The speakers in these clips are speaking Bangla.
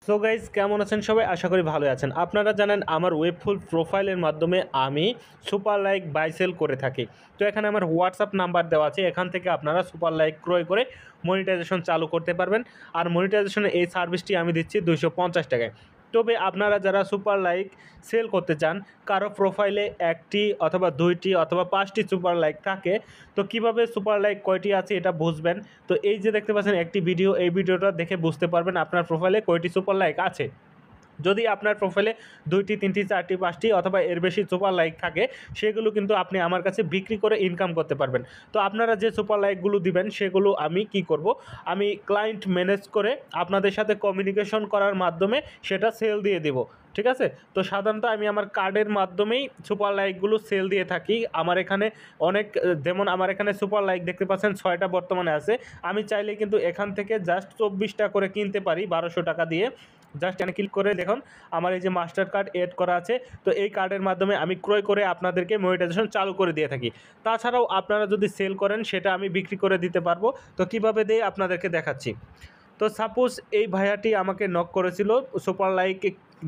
সো গাইজ কেমন আছেন সবাই? আশা করি ভালো আছেন। আপনারা জানেন আমার ওয়েবফুল প্রোফাইলের মাধ্যমে আমি সুপার লাইক বাই সেল করে থাকি। তো এখানে আমার হোয়াটসঅ্যাপ নাম্বার দেওয়া আছে, এখান থেকে আপনারা সুপার লাইক ক্রয় করে মনিটাইজেশন চালু করতে পারবেন। আর মনিটাইজেশনের এই সার্ভিসটি আমি দিচ্ছি 250 টাকায়। তবে আপনারা যারা সুপার লাইক সেল করতে চান, কারো প্রোফাইলে একটি অথবা দুইটি অথবা 5টি সুপার লাইক থাকে, তো কিভাবে সুপার লাইক কয়টি আছে এটা বুঝবেন। তো এই যে দেখতে পাচ্ছেন একটি ভিডিও, এই ভিডিওটা দেখে বুঝতে পারবেন আপনার প্রোফাইলে কয়টি সুপার লাইক আছে। যদি আপনার প্রোফাইলে 2টি 3টি 4টি 5টি অথবা এর বেশি সুপার লাইক থাকে, সেগুলো কিন্তু আপনি আমার কাছে বিক্রি করে ইনকাম করতে পারবেন। তো আপনারা যে সুপার লাইকগুলো দিবেন সেগুলো আমি কি করব, আমি ক্লায়েন্ট ম্যানেজ করে আপনাদের সাথে কমিউনিকেশন করার মাধ্যমে সেটা সেল দিয়ে দেব। ঠিক আছে? তো সাধারণত আমি আমার কার্ডের মাধ্যমেই সুপার লাইকগুলো সেল দিয়ে থাকি। আমার এখানে অনেক, যেমন আমার এখানে সুপার লাইক দেখতে পাচ্ছেন 6টা বর্তমানে আছে। আমি চাইলে কিন্তু এখান থেকে জাস্ট 24টা করে কিনতে পারি 1200 টাকা দিয়ে। জাস্ট এখানে ক্লিক করে দেখুন আমার এই যে মাস্টার কার্ড এড করা আছে। তো এই কার্ডের মাধ্যমে আমি ক্রয় করে আপনাদেরকে মনিটাইজেশন চালু করে দিয়ে থাকি। তাছাড়াও আপনারা যদি সেল করেন সেটা আমি বিক্রি করে দিতে পারবো। তো কীভাবে দেই আপনাদেরকে দেখাচ্ছি। তো সাপোজ এই ভাইয়াটি আমাকে নক করেছিল সুপার লাইক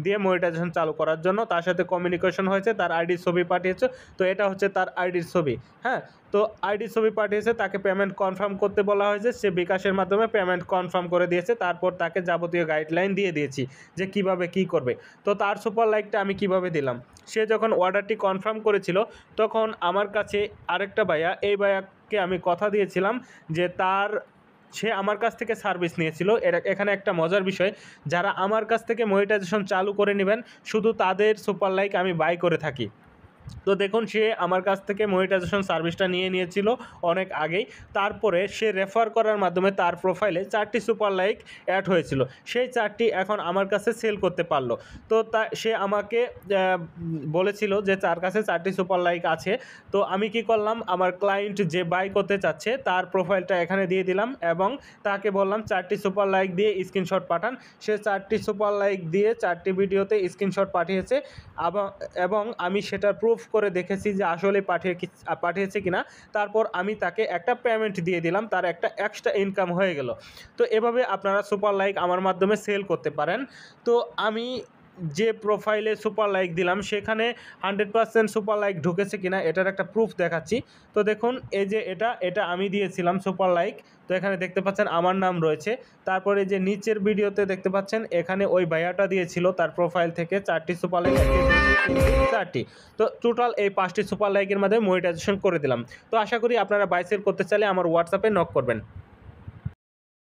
দিয়ে মনিটাইজেশন চালু করার জন্য, তার সাথে কমিউনিকেশন হয়েছে, তার আইডির ছবি পাঠিয়েছে। তো এটা হচ্ছে তার আইডির ছবি। হ্যাঁ, তো আইডির ছবি পাঠিয়েছে, তাকে পেমেন্ট কনফার্ম করতে বলা হয়েছে, সে বিকাশের মাধ্যমে পেমেন্ট কনফার্ম করে দিয়েছে। তারপর তাকে যাবতীয় গাইডলাইন দিয়ে দিয়েছি যে কিভাবে কি করবে। তো তার সুপার লাইকটা আমি কিভাবে দিলাম, সে যখন অর্ডারটি কনফার্ম করেছিল তখন আমার কাছে আরেকটা ভাইয়া, এই ভাইয়াকে আমি কথা দিয়েছিলাম যে সে আমার কাছ থেকে সার্ভিস নিয়েছিল। এখানে একটা মজার বিষয়, যারা আমার কাছ থেকে মনিটাইজেশন চালু করে নেবেন শুধু তাদের সুপার লাইক আমি বাই করে থাকি। তো দেখুন সে আমার কাছ থেকে মনিটাইজেশন সার্ভিসটা নিয়েছিল অনেক আগেই। তারপরে সে রেফার করার মাধ্যমে তার প্রোফাইলে 4টি সুপার লাইক অ্যাড হয়েছিল, সেই 4টি এখন আমার কাছে সেল করতে পারলো। তো সে আমাকে বলেছিল যে তার কাছে 4টি সুপার লাইক আছে। তো আমি কি করলাম, আমার ক্লায়েন্ট যে বাই করতে চাচ্ছে তার প্রোফাইলটা এখানে দিয়ে দিলাম এবং তাকে বললাম 4টি সুপার লাইক দিয়ে স্ক্রিনশট পাঠান। সে 4টি সুপার লাইক দিয়ে 4টি ভিডিওতে স্ক্রিনশট পাঠিয়েছে এবং আমি সেটার প্রুফ করে দেখেছি যে আসলে পাঠিয়েছে কিনা। তারপর আমি তাকে একটা পেমেন্ট দিয়ে দিলাম, তার একটা এক্সট্রা ইনকাম হয়ে গেল। তো এভাবে আপনারা সুপার লাইক আমার মাধ্যমে সেল করতে পারেন। তো আমি যে প্রোফাইলে সুপার লাইক দিলাম সেখানে 100% সুপার লাইক ঢুকেছে কিনা এটার একটা প্রুফ দেখাচ্ছি। তো দেখুন এই যে এটা আমি দিয়েছিলাম সুপার লাইক। তো এখানে দেখতে পাচ্ছেন আমার নাম রয়েছে। তারপরে যে নিচের ভিডিওতে দেখতে পাচ্ছেন এখানে ওই ভাইয়াটা দিয়েছিল তার প্রোফাইল থেকে 4টি সুপার লাইক, 4টি। তো টোটাল এই 5টি সুপার লাইকের মাধ্যমে মনিটাইজেশন করে দিলাম। তো আশা করি আপনারা বাই সেল করতে চাইলে আমার হোয়াটসঅ্যাপে নক করবেন।